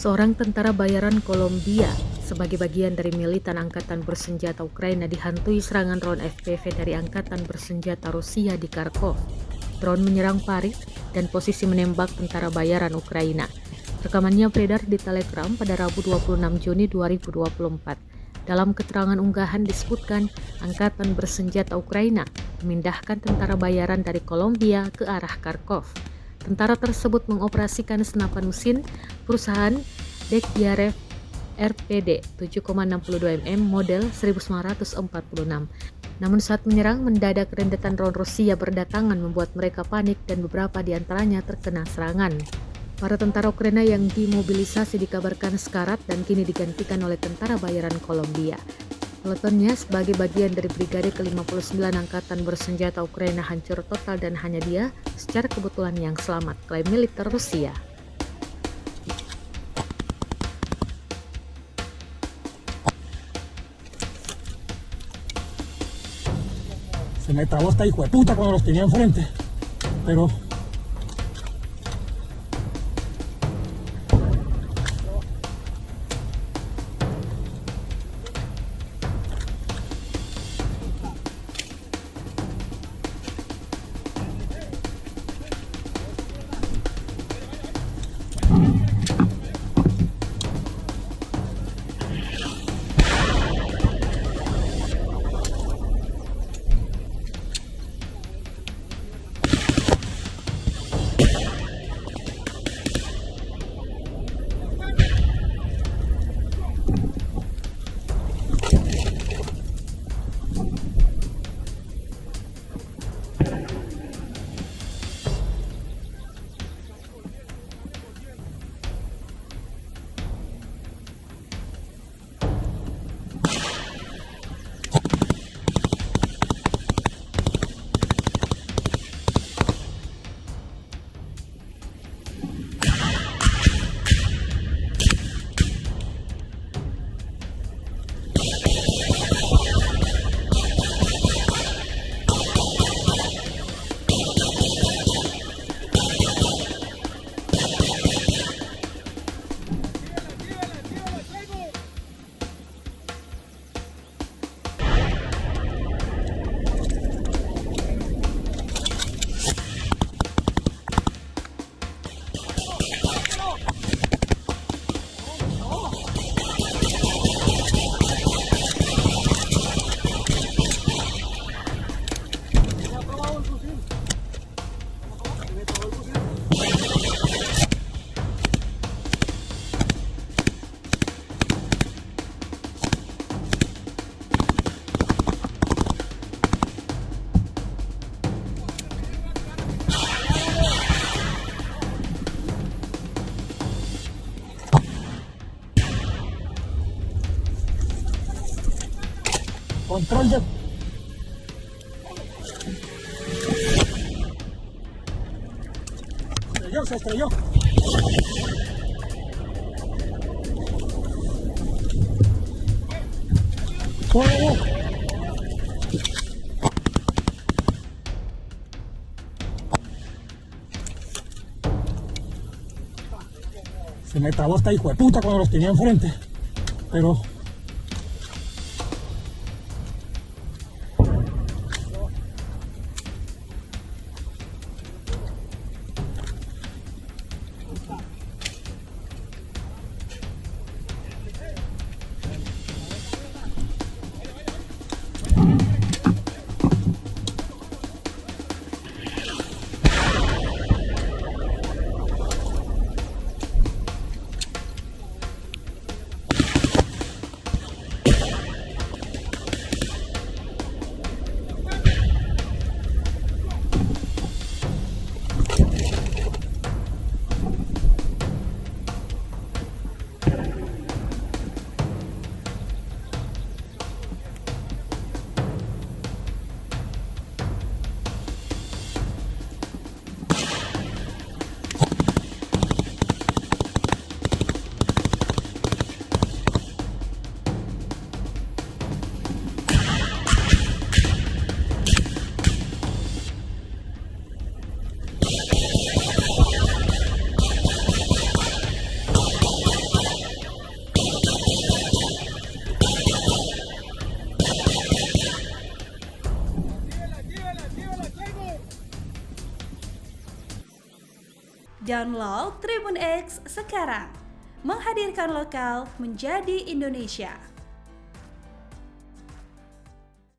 Seorang tentara bayaran Kolombia sebagai bagian dari militan angkatan bersenjata Ukraina dihantui serangan drone FPV dari angkatan bersenjata Rusia di Kharkov. Drone menyerang parit dan posisi menembak tentara bayaran Ukraina. Rekamannya beredar di Telegram pada Rabu 26 Juni 2024. Dalam keterangan unggahan disebutkan angkatan bersenjata Ukraina memindahkan tentara bayaran dari Kolombia ke arah Kharkov. Tentara tersebut mengoperasikan senapan mesin perusahaan Dekyarev RPD 7,62 mm model 1946. Namun saat menyerang, mendadak rentetan drone Rusia berdatangan membuat mereka panik dan beberapa di antaranya terkena serangan. Para tentara Ukraina yang dimobilisasi dikabarkan sekarat dan kini digantikan oleh tentara bayaran Kolombia. Peletonnya sebagai bagian dari Brigade ke-59 Angkatan Bersenjata Ukraina hancur total dan hanya dia secara kebetulan yang selamat, klaim militer Rusia. Se me trabó esta hijo de puta cuando los tenía enfrente, pero control de... Se estrelló. ¡Fuego! Se me trabó esta hijo de puta cuando los tenía enfrente, pero Download Tribun X sekarang. Menghadirkan lokal menjadi Indonesia.